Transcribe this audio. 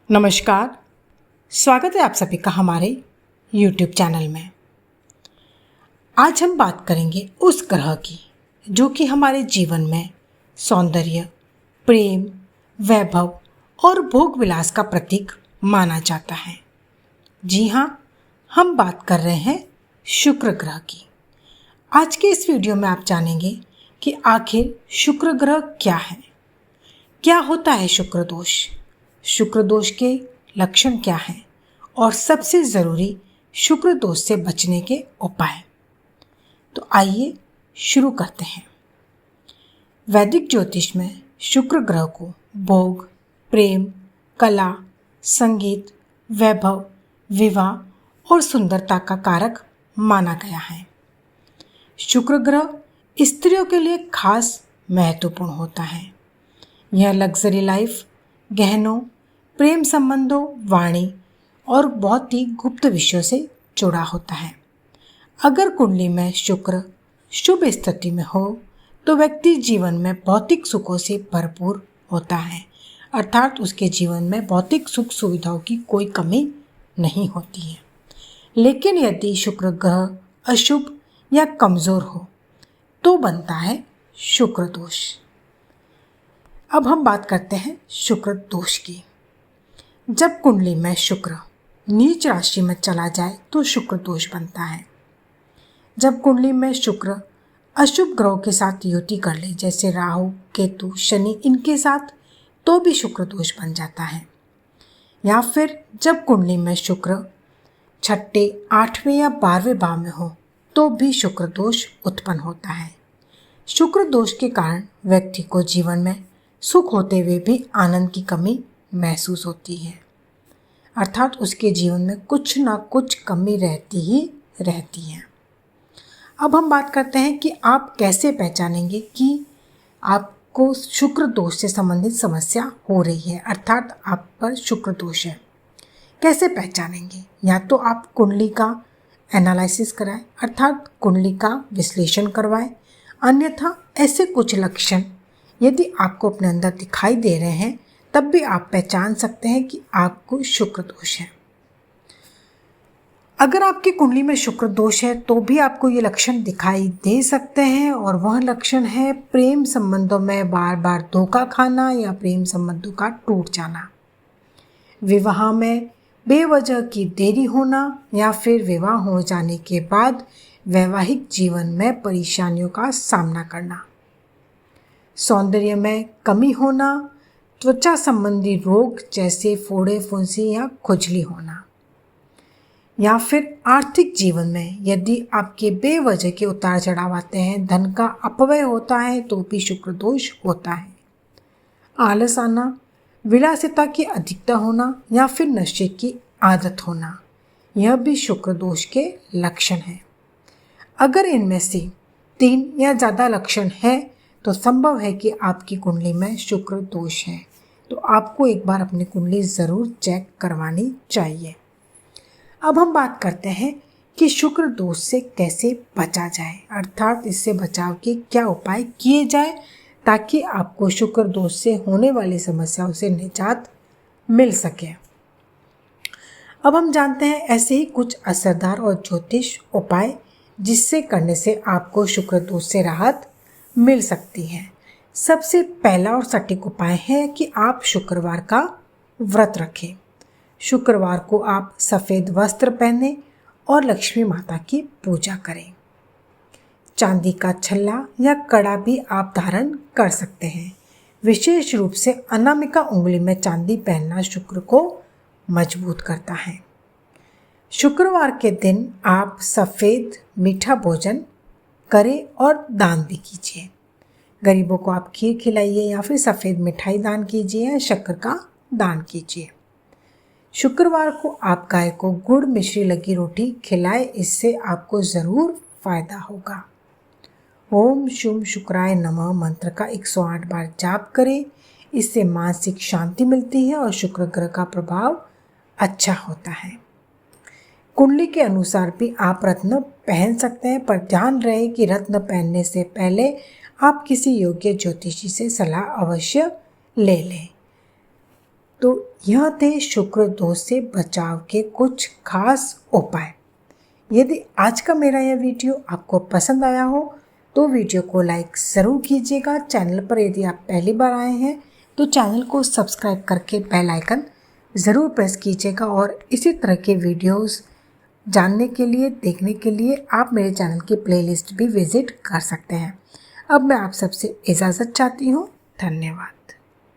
नमस्कार। स्वागत है आप सभी का हमारे YouTube चैनल में। आज हम बात करेंगे उस ग्रह की जो कि हमारे जीवन में सौंदर्य, प्रेम, वैभव और भोग विलास का प्रतीक माना जाता है। जी हाँ, हम बात कर रहे हैं शुक्र ग्रह की। आज के इस वीडियो में आप जानेंगे कि आखिर शुक्र ग्रह क्या है, क्या होता है शुक्र दोष, शुक्र दोष के लक्षण क्या हैं और सबसे ज़रूरी शुक्र दोष से बचने के उपाय। तो आइए शुरू करते हैं। वैदिक ज्योतिष में शुक्र ग्रह को भोग, प्रेम, कला, संगीत, वैभव, विवाह और सुंदरता का कारक माना गया है। शुक्र ग्रह स्त्रियों के लिए खास महत्वपूर्ण होता है। यह लग्जरी लाइफ, गहनों, प्रेम संबंधों, वाणी और बहुत ही गुप्त विषयों से जुड़ा होता है। अगर कुंडली में शुक्र शुभ स्थिति में हो तो व्यक्ति जीवन में भौतिक सुखों से भरपूर होता है, अर्थात उसके जीवन में भौतिक सुख सुविधाओं की कोई कमी नहीं होती है। लेकिन यदि शुक्र ग्रह अशुभ या कमज़ोर हो तो बनता है शुक्र दोष। अब हम बात करते हैं शुक्र दोष की। जब कुंडली में शुक्र नीच राशि में चला जाए तो शुक्र दोष बनता है। जब कुंडली में शुक्र अशुभ ग्रहों के साथ युति कर ले, जैसे राहु, केतु, शनि, इनके साथ, तो भी शुक्र दोष बन जाता है। या फिर जब कुंडली में शुक्र छठे, 8वें या 12वें भाव में हो तो भी शुक्र दोष उत्पन्न होता है। शुक्र दोष के कारण व्यक्ति को जीवन में सुख होते हुए भी आनंद की कमी महसूस होती है, अर्थात उसके जीवन में कुछ ना कुछ कमी रहती ही रहती है। अब हम बात करते हैं कि आप कैसे पहचानेंगे कि आपको शुक्र दोष से संबंधित समस्या हो रही है, अर्थात आप पर शुक्र दोष है। कैसे पहचानेंगे? या तो आप कुंडली का एनालिसिस कराएं, अर्थात कुंडली का विश्लेषण करवाएं। अन्यथा ऐसे कुछ लक्षण यदि आपको अपने अंदर दिखाई दे रहे हैं तब भी आप पहचान सकते हैं कि आपको शुक्र दोष है। अगर आपकी कुंडली में शुक्र दोष है तो भी आपको ये लक्षण दिखाई दे सकते हैं, और वह लक्षण है प्रेम संबंधों में बार बार धोखा खाना या प्रेम संबंधों का टूट जाना, विवाह में बेवजह की देरी होना, या फिर विवाह हो जाने के बाद वैवाहिक जीवन में परेशानियों का सामना करना, सौंदर्य में कमी होना, त्वचा संबंधी रोग जैसे फोड़े, फुंसी या खुजली होना, या फिर आर्थिक जीवन में यदि आपके बेवजह के उतार चढ़ाव आते हैं, धन का अपव्यय होता है तो भी शुक्र दोष होता है। आलस आना, विलासिता की अधिकता होना या फिर नशे की आदत होना, यह भी शुक्र दोष के लक्षण हैं। अगर इनमें से 3 या ज़्यादा लक्षण है तो संभव है कि आपकी कुंडली में शुक्र दोष है। तो आपको एक बार अपनी कुंडली ज़रूर चेक करवानी चाहिए। अब हम बात करते हैं कि शुक्र दोष से कैसे बचा जाए, अर्थात इससे बचाव के क्या उपाय किए जाए ताकि आपको शुक्र दोष से होने वाली समस्याओं से निजात मिल सके। अब हम जानते हैं ऐसे ही कुछ असरदार और ज्योतिष उपाय जिससे करने से आपको शुक्र दोष से राहत मिल सकती है। सबसे पहला और सटीक उपाय है कि आप शुक्रवार का व्रत रखें। शुक्रवार को आप सफ़ेद वस्त्र पहनें और लक्ष्मी माता की पूजा करें। चांदी का छल्ला या कड़ा भी आप धारण कर सकते हैं। विशेष रूप से अनामिका उंगली में चांदी पहनना शुक्र को मजबूत करता है। शुक्रवार के दिन आप सफ़ेद मीठा भोजन करें और दान भी कीजिए। गरीबों को आप खीर खिलाइए या फिर सफ़ेद मिठाई दान कीजिए या शक्कर का दान कीजिए। शुक्रवार को आप गाय को गुड़ मिश्री लगी रोटी खिलाएं, इससे आपको ज़रूर फ़ायदा होगा। ओम शुम शुक्राय नमः मंत्र का 108 बार जाप करें, इससे मानसिक शांति मिलती है और शुक्र ग्रह का प्रभाव अच्छा होता है। कुंडली के अनुसार भी आप रत्न पहन सकते हैं, पर ध्यान रहे कि रत्न पहनने से पहले आप किसी योग्य ज्योतिषी से सलाह अवश्य ले लें। तो यह थे शुक्र दोष से बचाव के कुछ खास उपाय। यदि आज का मेरा यह वीडियो आपको पसंद आया हो तो वीडियो को लाइक ज़रूर कीजिएगा। चैनल पर यदि आप पहली बार आए हैं तो चैनल को सब्सक्राइब करके बेल आइकन ज़रूर प्रेस कीजिएगा और इसी तरह के वीडियोस जानने के लिए, देखने के लिए आप मेरे चैनल की प्लेलिस्ट भी विज़िट कर सकते हैं। अब मैं आप सबसे इजाज़त चाहती हूँ। धन्यवाद।